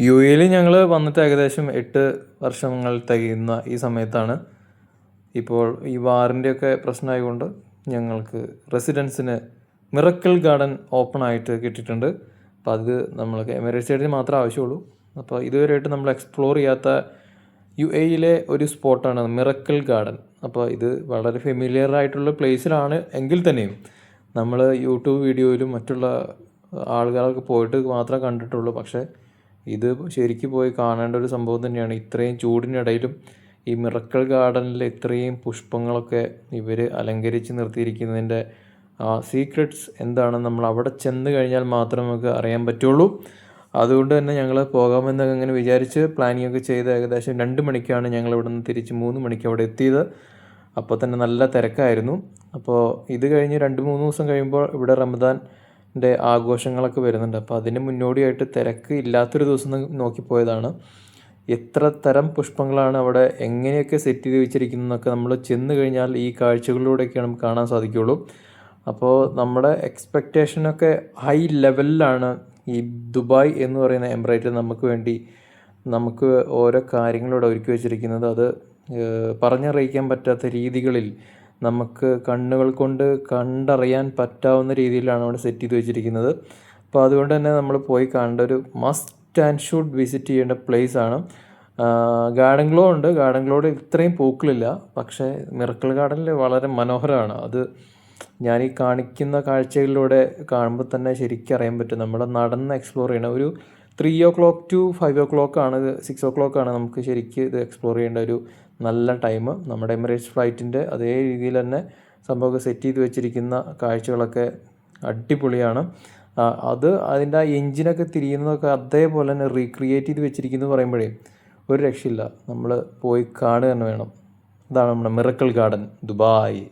U എയിൽ ഞങ്ങൾ വന്നിട്ട് ഏകദേശം 8 വർഷങ്ങൾ തികയുന്ന ഈ സമയത്താണ് ഇപ്പോൾ ഈ വാറിൻ്റെയൊക്കെ പ്രശ്നമായതുകൊണ്ട് ഞങ്ങൾക്ക് റെസിഡൻസിന് മിറക്കിൾ ഗാർഡൻ ഓപ്പൺ ആയിട്ട് കിട്ടിയിട്ടുണ്ട്. അപ്പോൾ അത് നമ്മൾക്ക് എമിറേറ്റ്സ് സൈഡിൽ മാത്രമേ ആവശ്യമുള്ളൂ. അപ്പോൾ ഇതുവരെയായിട്ട് നമ്മൾ എക്സ്പ്ലോർ ചെയ്യാത്ത യു എയിലെ ഒരു സ്പോട്ടാണ് മിറക്കിൾ ഗാർഡൻ. അപ്പോൾ ഇത് വളരെ ഫെമിലിയർ ആയിട്ടുള്ള പ്ലേസിലാണ് എങ്കിൽ തന്നെയും നമ്മൾ യൂട്യൂബ് വീഡിയോയിലും മറ്റുള്ള ആളുകളൊക്കെ പോയിട്ട് മാത്രമേ കണ്ടിട്ടുള്ളൂ. പക്ഷേ ഇത് ശരിക്കും പോയി കാണേണ്ട ഒരു സംഭവം തന്നെയാണ്. ഇത്രയും ചൂടിനിടയിലും ഈ മിറക്കിൾ ഗാർഡനിൽ ഇത്രയും പുഷ്പങ്ങളൊക്കെ ഇവർ അലങ്കരിച്ച് നിർത്തിയിരിക്കുന്നതിൻ്റെ സീക്രട്സ് എന്താണെന്ന് നമ്മൾ അവിടെ ചെന്ന് കഴിഞ്ഞാൽ മാത്രമേ നമുക്ക് അറിയാൻ പറ്റുള്ളൂ. അതുകൊണ്ട് തന്നെ ഞങ്ങൾ പോകാമെന്ന് അങ്ങനെ വിചാരിച്ച് പ്ലാനിങ് ഒക്കെ ചെയ്ത് ഏകദേശം 2 മണിക്കാണ് ഞങ്ങൾ ഇവിടെ നിന്ന് തിരിച്ച് 3 മണിക്ക് അവിടെ എത്തിയത്. അപ്പോൾ തന്നെ നല്ല തിരക്കായിരുന്നു. അപ്പോൾ ഇത് കഴിഞ്ഞ് 2-3 ദിവസം കഴിയുമ്പോൾ ഇവിടെ റമദാൻ്റെ ആഘോഷങ്ങളൊക്കെ വരുന്നുണ്ട്. അപ്പോൾ അതിന് മുന്നോടിയായിട്ട് തിരക്ക് ഇല്ലാത്തൊരു ദിവസം നോക്കിപ്പോയതാണ്. എത്ര തരം പുഷ്പങ്ങളാണ് അവിടെ എങ്ങനെയൊക്കെ സെറ്റ് ചെയ്ത് വെച്ചിരിക്കുന്നതൊക്കെ നമ്മൾ ചെന്ന് കഴിഞ്ഞാൽ ഈ കാഴ്ചകളിലൂടെയൊക്കെയാണ് നമുക്ക് കാണാൻ സാധിക്കുകയുള്ളൂ. അപ്പോൾ നമ്മുടെ എക്സ്പെക്റ്റേഷനൊക്കെ ഹൈ ലെവലിലാണ് ഈ ദുബായ് എന്ന് പറയുന്ന എമിറേറ്റ് നമുക്ക് ഓരോ കാര്യങ്ങളിവിടെ ഒരുക്കി വെച്ചിരിക്കുന്നത്. അത് പറഞ്ഞറിയിക്കാൻ പറ്റാത്ത രീതികളിൽ നമുക്ക് കണ്ണുകൾ കൊണ്ട് കണ്ടറിയാൻ പറ്റാവുന്ന രീതിയിലാണ് അവിടെ സെറ്റ് ചെയ്ത് വെച്ചിരിക്കുന്നത്. അപ്പോൾ അതുകൊണ്ട് തന്നെ നമ്മൾ പോയി കാണേണ്ട ഒരു മസ്റ്റ് ആൻഡ് ഷുഡ് വിസിറ്റ് ചെയ്യേണ്ട പ്ലേസ് ആണ്. ഗാർഡൻ ഗ്ലോ ഉണ്ട്. ഗാർഡൻ ഗ്ലോയിൽ ഇത്രയും പൂക്കളില്ല, പക്ഷേ മിറക്കിൾ ഗാർഡനിൽ വളരെ മനോഹരമാണ്. അത് ഞാൻ ഈ കാണിക്കുന്ന കാഴ്ചകളിലൂടെ കാണുമ്പോൾ തന്നെ ശരിക്കും അറിയാൻ പറ്റും. നമ്മൾ നടന്ന് എക്സ്പ്ലോർ ചെയ്യണം. ഒരു 3 o'clock to 5 o'clock ആണ്, 6 o'clock ആണ് നമുക്ക് ശരിക്കും ഇത് എക്സ്പ്ലോർ ചെയ്യേണ്ട ഒരു നല്ല ടൈം. നമ്മുടെ എമിറേറ്റ്സ് ഫ്ലൈറ്റിൻ്റെ അതേ രീതിയിൽ തന്നെ സംഭവമൊക്കെ സെറ്റ് ചെയ്ത് വെച്ചിരിക്കുന്ന കാഴ്ചകളൊക്കെ അടിപൊളിയാണ്. അത് അതിൻ്റെ ആ എൻജിനൊക്കെ തിരിയുന്നതൊക്കെ അതേപോലെ തന്നെ റീക്രിയേറ്റ് ചെയ്ത് വെച്ചിരിക്കുന്നു പറയുമ്പോഴേ ഒരു രക്ഷയില്ല. നമ്മൾ പോയി കാണുക തന്നെ വേണം. അതാണ് നമ്മുടെ മിറക്കിൾ ഗാർഡൻ ദുബായ്.